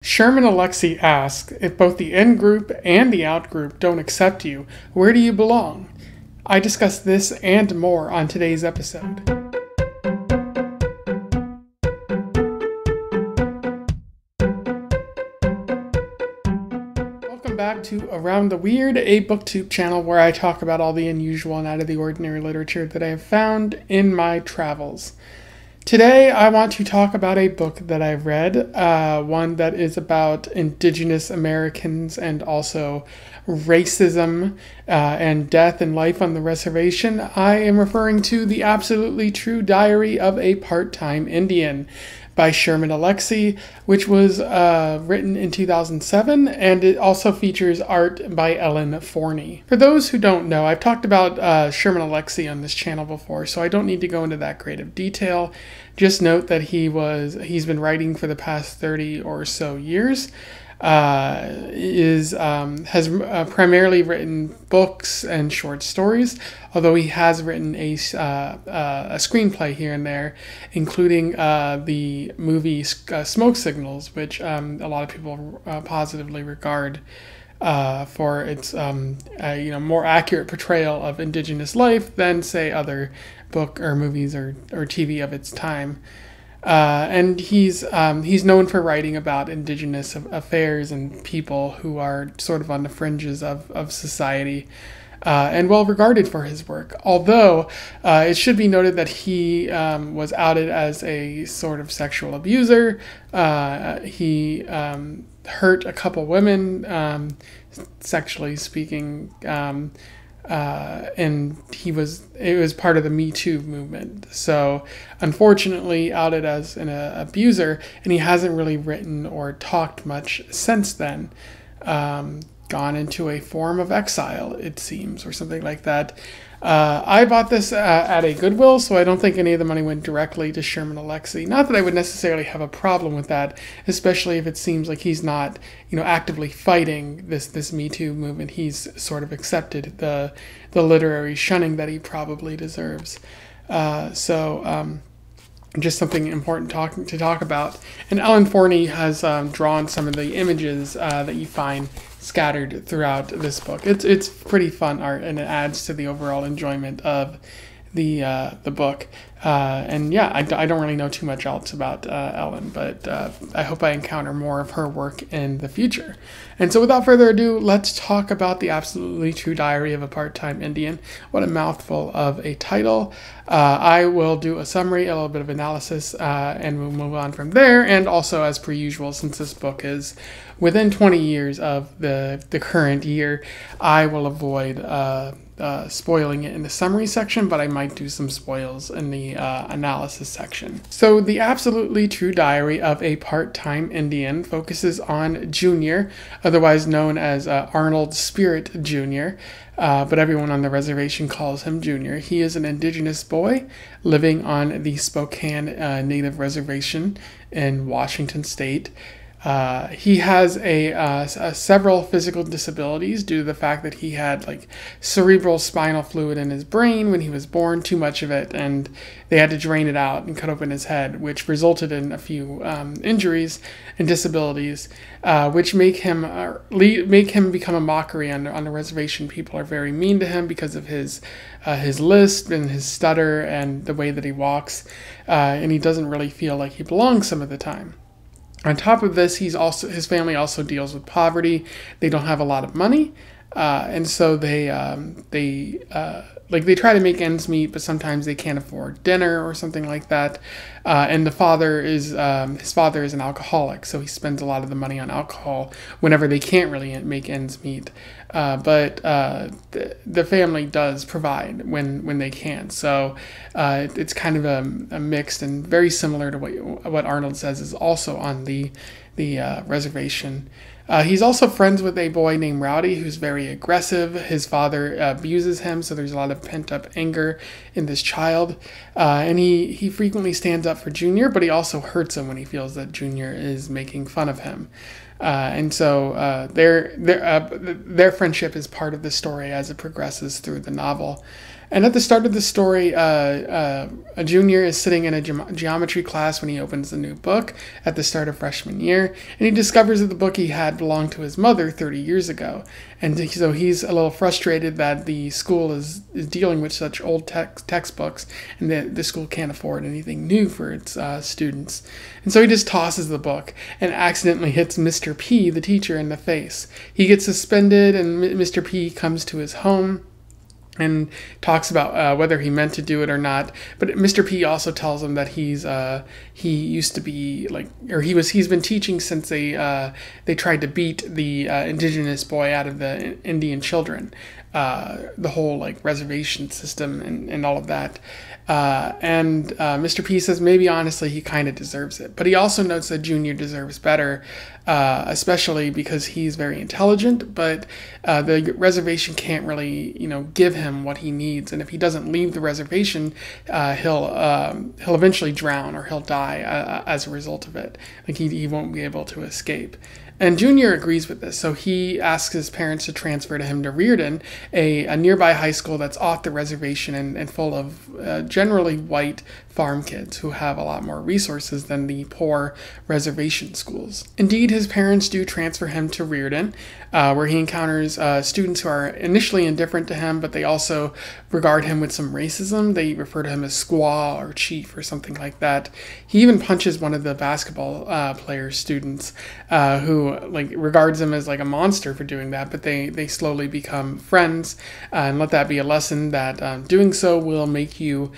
Sherman Alexie asks, if both the in-group and the out-group don't accept you, where do you belong? I discuss this and more on today's episode. Welcome back to Around the Weird, a booktube channel where I talk about all the unusual and out of the ordinary literature that I have found in my travels. Today, I want to talk about a book that I've read, one that is about Indigenous Americans and also racism and death and life on the reservation. I am referring to The Absolutely True Diary of a Part-Time Indian by Sherman Alexie, which was written in 2007, and it also features art by Ellen Forney. For those who don't know, I've talked about Sherman Alexie on this channel before, so I don't need to go into that great of detail. Just note that he's been writing for the past 30 or so years. Has primarily written books and short stories, although he has written a screenplay here and there, including the movie Smoke Signals, which a lot of people positively regard for its more accurate portrayal of Indigenous life than, say, other book or movies or TV of its time. And he's known for writing about Indigenous affairs and people who are sort of on the fringes of society, and well regarded for his work. Although it should be noted that he was outed as a sort of sexual abuser. He hurt a couple women, sexually speaking. And it was part of the Me Too movement. So unfortunately outed as an abuser, and he hasn't really written or talked much since then. Gone into a form of exile, it seems, or something like that. I bought this at a Goodwill, so I don't think any of the money went directly to Sherman Alexie. Not that I would necessarily have a problem with that, especially if it seems like he's not, actively fighting this Me Too movement. He's sort of accepted the literary shunning that he probably deserves. Just something important to talk about. And Ellen Forney has drawn some of the images that you find scattered throughout this book. It's pretty fun art, and it adds to the overall enjoyment of the book. And yeah, I don't really know too much else about Ellen, but I hope I encounter more of her work in the future. And so without further ado, let's talk about The Absolutely True Diary of a Part-Time Indian. What a mouthful of a title. I will do a summary, a little bit of analysis, and we'll move on from there. And also, as per usual, since this book is within 20 years of the current year, I will avoid spoiling it in the summary section, but I might do some spoils in the analysis section. So The Absolutely True Diary of a Part-Time Indian focuses on Junior, otherwise known as Arnold Spirit Jr., but everyone on the reservation calls him Junior. He is an Indigenous boy living on the Spokane Native Reservation in Washington State. He has several physical disabilities due to the fact that he had cerebral spinal fluid in his brain when he was born, too much of it, and they had to drain it out and cut open his head, which resulted in a few injuries and disabilities, which make him become a mockery on the reservation. People are very mean to him because of his lisp and his stutter and the way that he walks, and he doesn't really feel like he belongs some of the time. On top of this, his family also deals with poverty. They don't have a lot of money, and so they try to make ends meet, but sometimes they can't afford dinner or something like that. And his father is an alcoholic, so he spends a lot of the money on alcohol whenever they can't really make ends meet. But the family does provide when they can. So it's kind of a mixed and very similar to what Arnold says is also on the reservation. He's also friends with a boy named Rowdy, who's very aggressive. His father abuses him, so there's a lot of pent-up anger in this child. And he frequently stands up for Junior, but he also hurts him when he feels that Junior is making fun of him. And so their friendship is part of the story as it progresses through the novel. And at the start of the story, a junior is sitting in a geometry class when he opens the new book at the start of freshman year, and he discovers that the book he had belonged to his mother 30 years ago. And so he's a little frustrated that the school is dealing with such old textbooks, and that the school can't afford anything new for its students. And so he just tosses the book and accidentally hits Mr. P, the teacher, in the face. He gets suspended, and Mr. P comes to his home and talks about whether he meant to do it or not. But Mr. P also tells him that he used to be he's been teaching since they tried to beat the indigenous boy out of the Indian children, the whole reservation system and all of that. And Mr. P says maybe honestly he kind of deserves it, but he also notes that Junior deserves better, especially because he's very intelligent, but the reservation can't really give him what he needs, and if he doesn't leave the reservation, he'll eventually drown or he'll die as a result of it. He won't be able to escape. And Junior agrees with this, so he asks his parents to transfer him to Reardon, a nearby high school that's off the reservation and full of generally white farm kids who have a lot more resources than the poor reservation schools. Indeed, his parents do transfer him to Reardon, where he encounters students who are initially indifferent to him, but they also regard him with some racism. They refer to him as squaw or chief or something like that. He even punches one of the basketball player's students, who regards him as a monster for doing that, but they slowly become friends, and let that be a lesson that doing so will make you,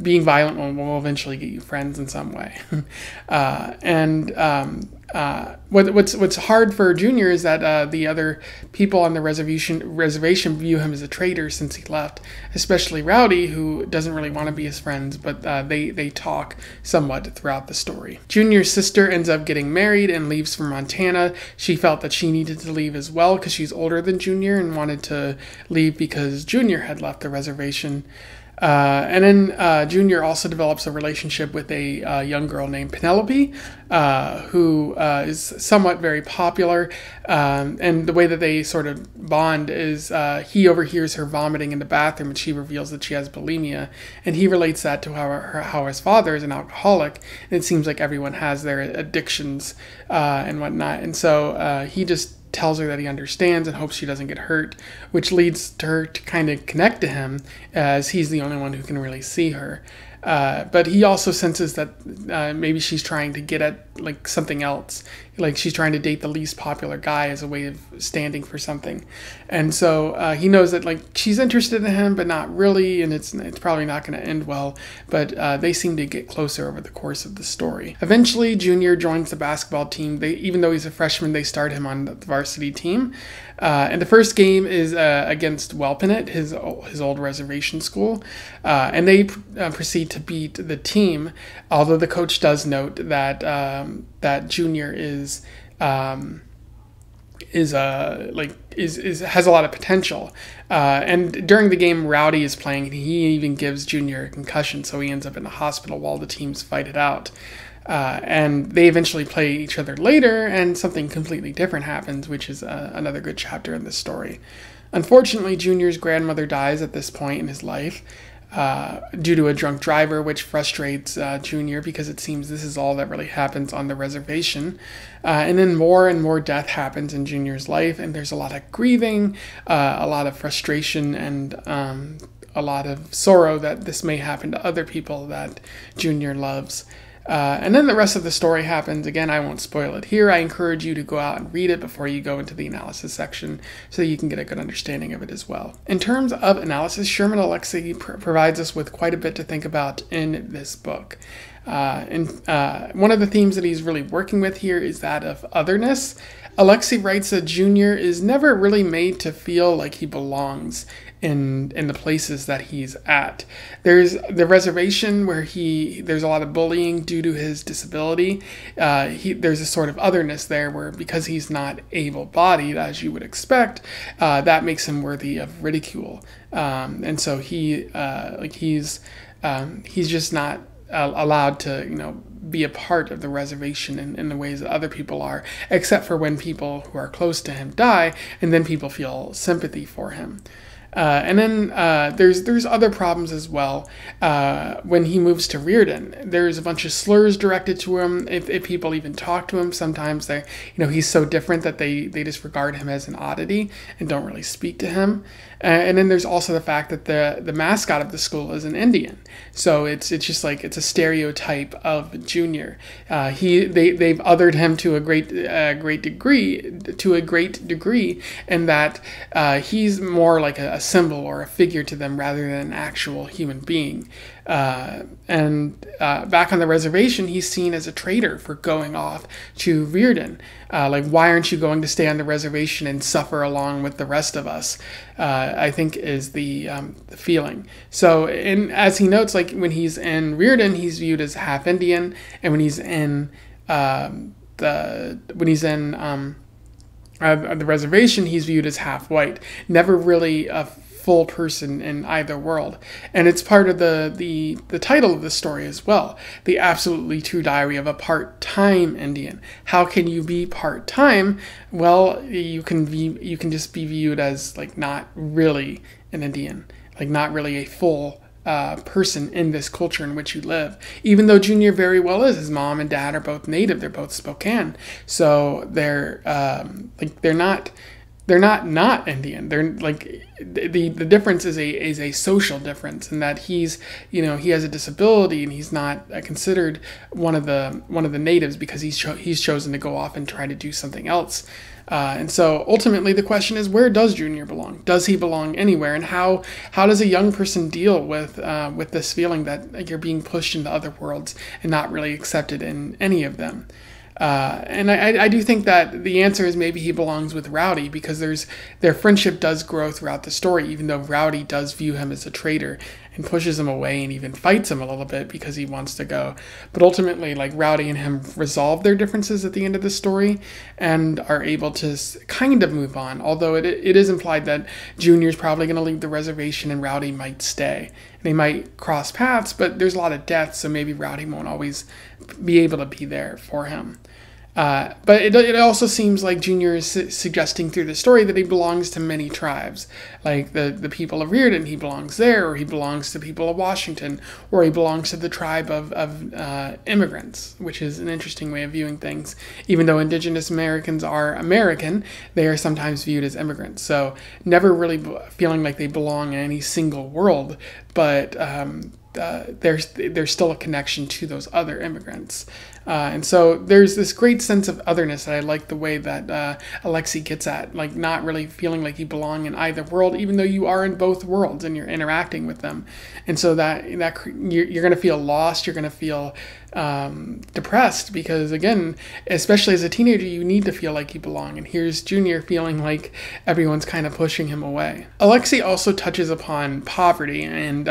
being violent will eventually get you friends in some way. What's hard for Junior is that the other people on the reservation view him as a traitor since he left, especially Rowdy, who doesn't really want to be his friends, but they talk somewhat throughout the story. Junior's sister ends up getting married and leaves for Montana. She felt that she needed to leave as well because she's older than Junior and wanted to leave because Junior had left the reservation. And then Junior also develops a relationship with a young girl named Penelope, who is somewhat very popular. And the way that they sort of bond is he overhears her vomiting in the bathroom, and she reveals that she has bulimia. And he relates that to how his father is an alcoholic. And it seems like everyone has their addictions and whatnot. And so he just tells her that he understands and hopes she doesn't get hurt, which leads to her to kind of connect to him, as he's the only one who can really see her. But he also senses that maybe she's trying to get at something else, she's trying to date the least popular guy as a way of standing for something. And so he knows that she's interested in him, but not really, and it's probably not going to end well. But they seem to get closer over the course of the story. Eventually, Junior joins the basketball team. Even though he's a freshman, they start him on the varsity team. And the first game is against Welpinit, his old reservation school, and they proceed to beat the team. Although the coach does note that that Junior has a lot of potential. And during the game, Rowdy is playing, and he even gives Junior a concussion, so he ends up in the hospital while the teams fight it out. And they eventually play each other later, and something completely different happens, which is another good chapter in this story. Unfortunately, Junior's grandmother dies at this point in his life due to a drunk driver, which frustrates Junior because it seems this is all that really happens on the reservation. And then more and more death happens in Junior's life, and there's a lot of grieving, a lot of frustration, and a lot of sorrow that this may happen to other people that Junior loves. And then the rest of the story happens. Again, I won't spoil it here. I encourage you to go out and read it before you go into the analysis section so that you can get a good understanding of it as well. In terms of analysis, Sherman Alexie provides us with quite a bit to think about in this book. And one of the themes that he's really working with here is that of otherness. Alexie writes that Junior is never really made to feel like he belongs in the places that he's at. There's the reservation where there's a lot of bullying due to his disability. There's a sort of otherness there where, because he's not able-bodied, as you would expect, that makes him worthy of ridicule. And so he's just not allowed to, be a part of the reservation in the ways that other people are, except for when people who are close to him die, and then people feel sympathy for him. And then there's other problems as well. When he moves to Reardon, there's a bunch of slurs directed to him. If people even talk to him, sometimes he's so different that they just regard him as an oddity and don't really speak to him. And then there's also the fact that the mascot of the school is an Indian, so it's just like it's a stereotype of Junior. They've othered him to a great degree, in that he's more like a symbol or a figure to them rather than an actual human being. And back on the reservation, he's seen as a traitor for going off to Reardon. Like, why aren't you going to stay on the reservation and suffer along with the rest of us? I think is the feeling. So, as he notes, like when he's in Reardon, he's viewed as half Indian, and when he's in the reservation, he's viewed as half white. Never really a full person in either world. And it's part of the title of the story as well, The Absolutely True Diary of a Part-Time Indian. How can you be part-time? Well, you can just be viewed as like not really an Indian, like not really a full person in this culture in which you live, even though Junior very well is. His mom and dad are both native, they're both Spokane, so they're not Indian. They're like the difference is a social difference in that he has a disability and he's not considered one of the natives because he's chosen to go off and try to do something else. And so ultimately the question is, where does Junior belong? Does he belong anywhere? And how does a young person deal with this feeling that you're being pushed into other worlds and not really accepted in any of them? And I do think that the answer is maybe he belongs with Rowdy, because their friendship does grow throughout the story, even though Rowdy does view him as a traitor and pushes him away and even fights him a little bit because he wants to go. But ultimately, like, Rowdy and him resolve their differences at the end of the story and are able to kind of move on, although it is implied that Junior's probably going to leave the reservation and Rowdy might stay. They might cross paths, but there's a lot of death, so maybe Rowdy won't always be able to be there for him. But it also seems like Junior is suggesting through the story that he belongs to many tribes. Like the people of Reardon, he belongs there, or he belongs to the people of Washington, or he belongs to the tribe of immigrants, which is an interesting way of viewing things. Even though Indigenous Americans are American, they are sometimes viewed as immigrants. So never really feeling like they belong in any single world, but there's still a connection to those other immigrants. And so there's this great sense of otherness that I like the way that Alexie gets at, like not really feeling like you belong in either world, even though you are in both worlds and you're interacting with them. And so that you're going to feel lost, you're going to feel depressed, because again, especially as a teenager, you need to feel like you belong. And here's Junior feeling like everyone's kind of pushing him away. Alexie also touches upon poverty and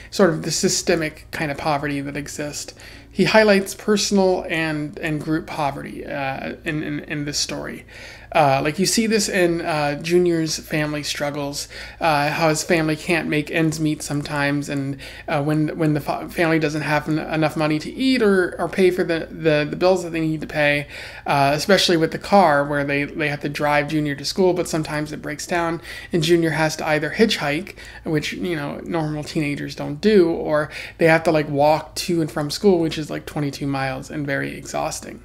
sort of the systemic kind of poverty that exists. He highlights personal and group poverty in this story. Like you see this in Junior's family struggles, how his family can't make ends meet sometimes, and when the family doesn't have enough money to eat or pay for the bills that they need to pay, especially with the car, where they have to drive Junior to school, but sometimes it breaks down and Junior has to either hitchhike, which normal teenagers don't do, or they have to like walk to and from school, which is like 22 miles and very exhausting.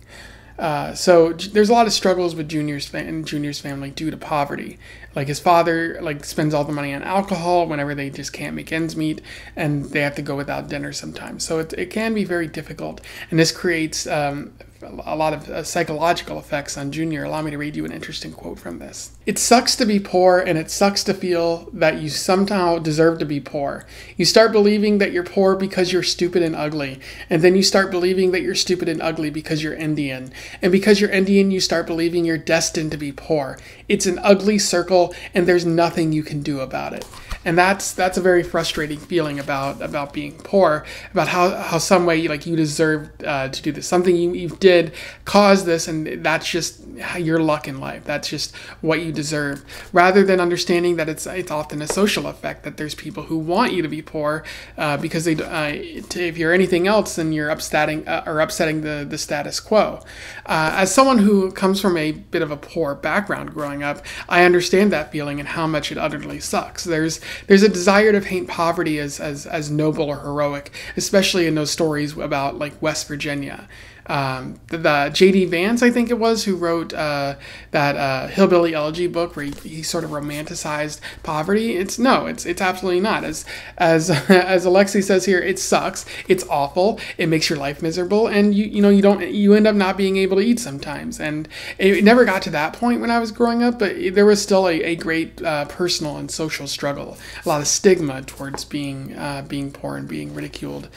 So there's a lot of struggles with Junior's family due to poverty. Like his father spends all the money on alcohol whenever they just can't make ends meet, and they have to go without dinner sometimes. So it can be very difficult, and this creates a lot of psychological effects on Junior. Allow me to read you an interesting quote from this. "It sucks to be poor, and it sucks to feel that you somehow deserve to be poor. You start believing that you're poor because you're stupid and ugly, and then you start believing that you're stupid and ugly because you're Indian. And because you're Indian, you start believing you're destined to be poor. It's an ugly circle, and there's nothing you can do about it." and that's a very frustrating feeling about being poor, about how some way like you deserve to do this, something you did cause this, and that's just your luck in life. That's just what you deserve, rather than understanding that it's often a social effect, that there's people who want you to be poor because they if you're anything else, then you're upsetting the status quo. As someone who comes from a bit of a poor background growing up, I understand that feeling and how much it utterly sucks. There's a desire to paint poverty as noble or heroic, especially in those stories about like West Virginia. The J.D. Vance, I think it was, who wrote that Hillbilly Elegy book where he sort of romanticized poverty. It's absolutely not. As Alexie says here, it sucks. It's awful. It makes your life miserable, and you end up not being able to eat sometimes. And it never got to that point when I was growing up, but there was still a great personal and social struggle, a lot of stigma towards being poor and being ridiculed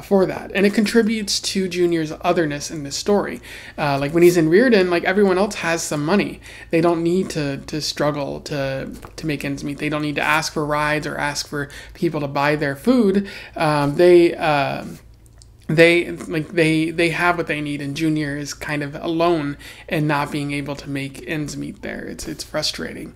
for that, and it contributes to Junior's otherness in this story. Like when he's in Rearden, like everyone else has some money. They don't need to struggle to make ends meet. They don't need to ask for rides or ask for people to buy their food. They have what they need, and Junior is kind of alone and not being able to make ends meet there. It's frustrating.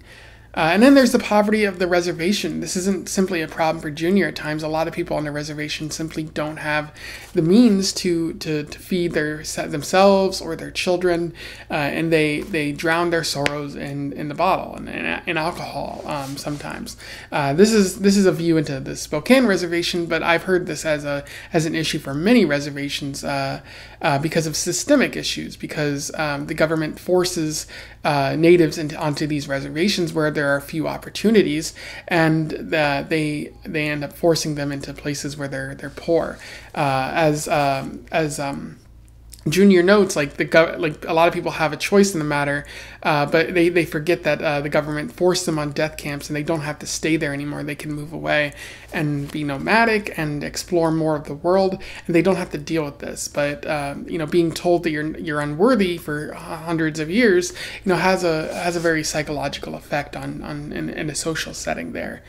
And then there's the poverty of the reservation. This isn't simply a problem for Junior. At times, a lot of people on the reservation simply don't have the means to feed themselves or their children, and they drown their sorrows in the bottle and in alcohol sometimes. This is a view into the Spokane reservation, but I've heard this as an issue for many reservations because of systemic issues, because the government forces natives onto these reservations where there are few opportunities, and they end up forcing them into places where they're poor. As Junior notes, like a lot of people have a choice in the matter, but they forget that the government forced them on death camps, and they don't have to stay there anymore. They can move away and be nomadic and explore more of the world, and they don't have to deal with this. But being told that you're unworthy for hundreds of years, has a very psychological effect in a social setting there.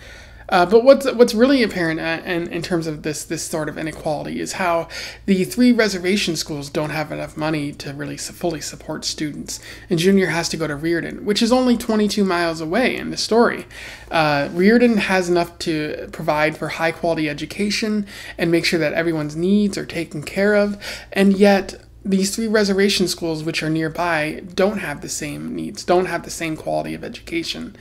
But what's really apparent in terms of this sort of inequality is how the 3 reservation schools don't have enough money to really fully support students, and Junior has to go to Rearden, which is only 22 miles away in the story. Rearden has enough to provide for high quality education and make sure that everyone's needs are taken care of, and yet these 3 reservation schools, which are nearby, don't have the same needs, don't have the same quality of education.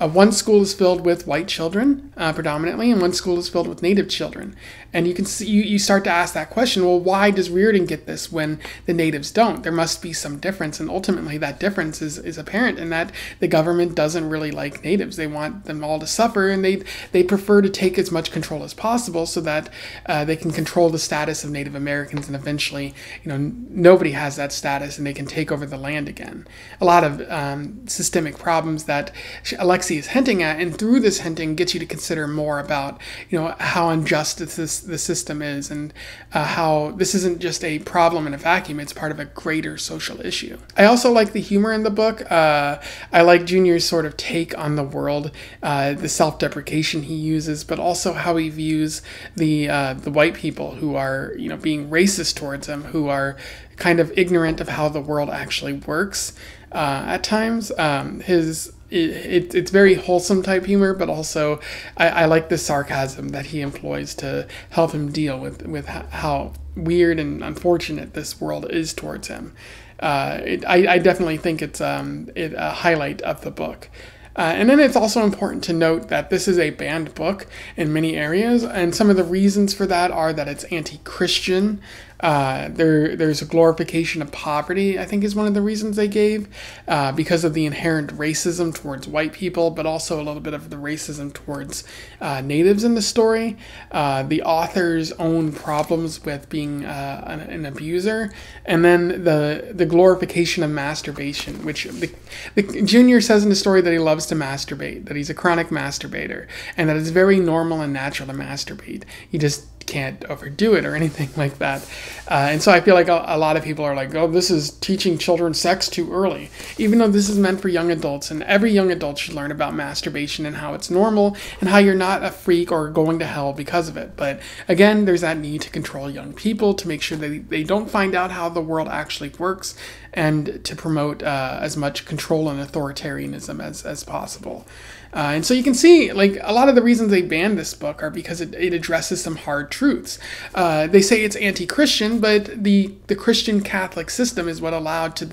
One school is filled with white children, predominantly, and one school is filled with native children. And you can see, you start to ask that question, well, why does Rearden get this when the natives don't? There must be some difference, and ultimately that difference is apparent in that the government doesn't really like natives. They want them all to suffer, and they prefer to take as much control as possible so that they can control the status of Native Americans, and eventually, nobody has that status, and they can take over the land again. A lot of systemic problems that Alexie is hinting at, and through this hinting gets you to consider more about how unjust the system is, and how this isn't just a problem in a vacuum, it's part of a greater social issue. I also like the humor in the book. I like Junior's sort of take on the world, the self-deprecation he uses, but also how he views the white people who are being racist towards him, who are kind of ignorant of how the world actually works at times. It's very wholesome type humor, but also I like the sarcasm that he employs to help him deal with how weird and unfortunate this world is towards him. I definitely think it's a highlight of the book. And then it's also important to note that this is a banned book in many areas, and some of the reasons for that are that it's anti-Christian. There's a glorification of poverty, I think is one of the reasons they gave, because of the inherent racism towards white people, but also a little bit of the racism towards natives in the story. The author's own problems with being an abuser, and then the glorification of masturbation, which the Junior says in the story that he loves to masturbate, that he's a chronic masturbator, and that it's very normal and natural to masturbate. He just can't overdo it or anything like that. And so I feel like a lot of people are like, oh, this is teaching children sex too early, even though this is meant for young adults, and every young adult should learn about masturbation and how it's normal and how you're not a freak or going to hell because of it. But again, there's that need to control young people to make sure that they don't find out how the world actually works, and to promote as much control and authoritarianism as possible. And so you can see, like, a lot of the reasons they banned this book are because it addresses some hard truths. They say it's anti-Christian, but the Christian Catholic system is what allowed for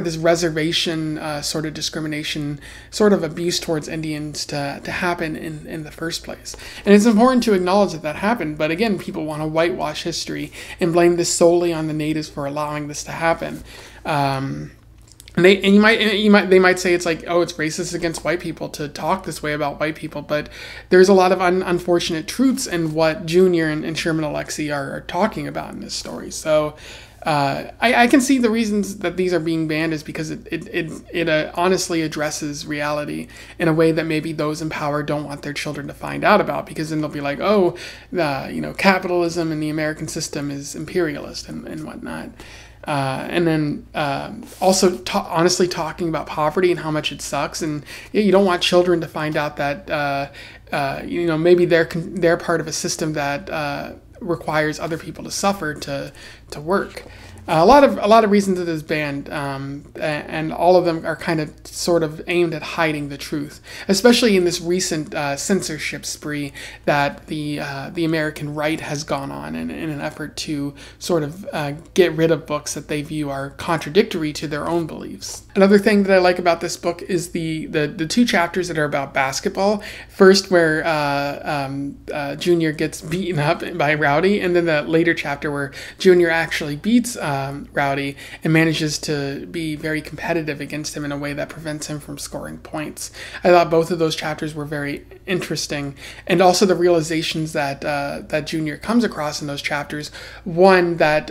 this reservation sort of discrimination, sort of abuse towards Indians to happen in the first place. And it's important to acknowledge that happened, but again, people want to whitewash history and blame this solely on the natives for allowing this to happen. They might say it's like, oh, it's racist against white people to talk this way about white people, but there's a lot of unfortunate truths in what Junior and Sherman Alexie are talking about in this story. So I can see the reasons that these are being banned is because it honestly addresses reality in a way that maybe those in power don't want their children to find out about, because then they'll be like, oh, capitalism and the American system is imperialist and whatnot. And then also honestly talking about poverty and how much it sucks, and you don't want children to find out that maybe they're part of a system that requires other people to suffer to work. A lot of reasons it is banned, and all of them are kind of sort of aimed at hiding the truth, especially in this recent censorship spree that the American right has gone on in an effort to sort of get rid of books that they view are contradictory to their own beliefs. Another thing that I like about this book is the two chapters that are about basketball. First, where Junior gets beaten up by Rowdy, and then the later chapter where Junior actually beats Rowdy and manages to be very competitive against him in a way that prevents him from scoring points. I thought both of those chapters were very interesting, and also the realizations that Junior comes across in those chapters. One, that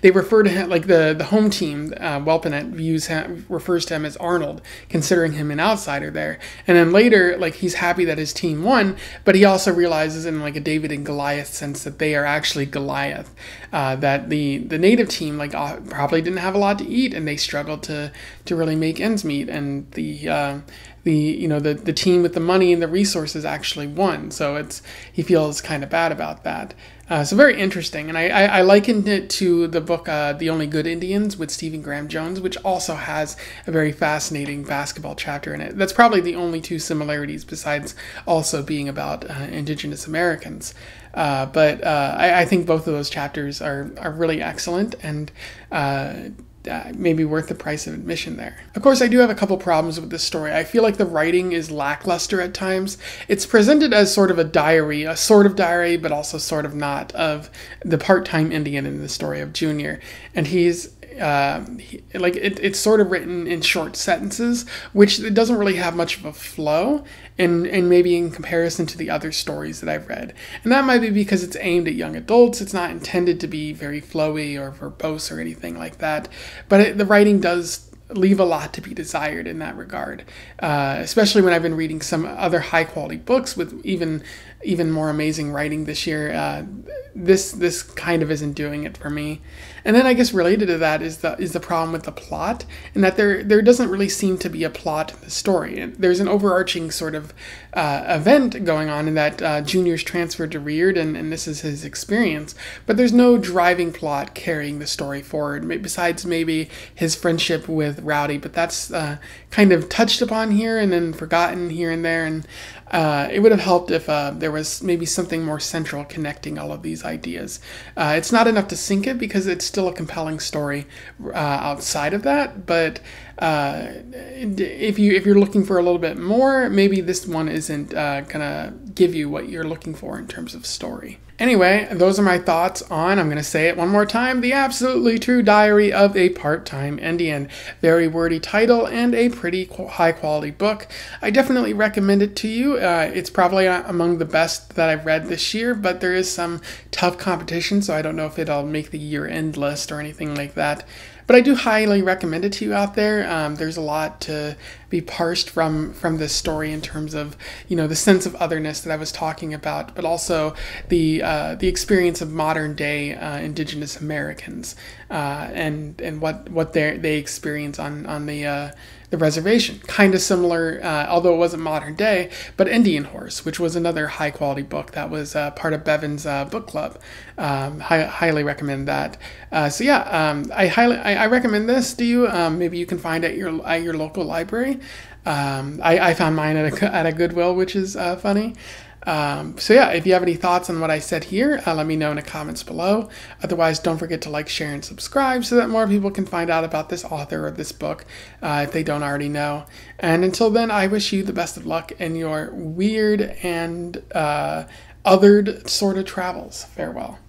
they refer to him, like the home team, Welpenet refers to him as Arnold, considering him an outsider there. And then later, like, he's happy that his team won, but he also realizes in like a David and Goliath sense that they are actually Goliath. That the native team probably didn't have a lot to eat, and they struggled to really make ends meet, and the team with the money and the resources actually won. So he feels kind of bad about that. So very interesting, and I likened it to the book The Only Good Indians with Stephen Graham Jones, which also has a very fascinating basketball chapter in it. That's probably the only two similarities, besides also being about Indigenous Americans. But I think both of those chapters are really excellent, and maybe worth the price of admission there. Of course, I do have a couple problems with this story. I feel like the writing is lackluster at times. It's presented as sort of a diary, a sort of diary, but also sort of not, of the part-time Indian in the story of Junior. And it's sort of written in short sentences, which it doesn't really have much of a flow, and maybe in comparison to the other stories that I've read. And that might be because it's aimed at young adults. It's not intended to be very flowy or verbose or anything like that. But the writing does leave a lot to be desired in that regard, especially when I've been reading some other high-quality books with even more amazing writing this year. This kind of isn't doing it for me. And then I guess related to that is the problem with the plot, and that there doesn't really seem to be a plot in the story. And there's an overarching sort of event going on in that Junior's transferred to Reard, and this is his experience, but there's no driving plot carrying the story forward, besides maybe his friendship with Rowdy, but that's kind of touched upon here and then forgotten here and there, and it would have helped if there was maybe something more central connecting all of these ideas. It's not enough to sink it, because it's still a compelling story outside of that, but if you're looking for a little bit more, maybe this one isn't gonna give you what you're looking for in terms of story. Anyway, those are my thoughts on, I'm going to say it one more time, The Absolutely True Diary of a Part-Time Indian. Very wordy title and a pretty high-quality book. I definitely recommend it to you. It's probably among the best that I've read this year, but there is some tough competition, so I don't know if it'll make the year-end list or anything like that. But I do highly recommend it to you out there. There's a lot to be parsed from this story in terms of, the sense of otherness that I was talking about, but also the experience of modern day Indigenous Americans and what they experience on the reservation. Kind of similar, although it wasn't modern day, but Indian Horse, which was another high quality book that was part of Bevan's book club. Highly recommend that. I recommend this to you. Maybe you can find it at your local library. I found mine at a Goodwill, which is funny. If you have any thoughts on what I said here, let me know in the comments below. Otherwise, don't forget to like, share, and subscribe so that more people can find out about this author or this book if they don't already know. And until then, I wish you the best of luck in your weird and othered sort of travels. Farewell.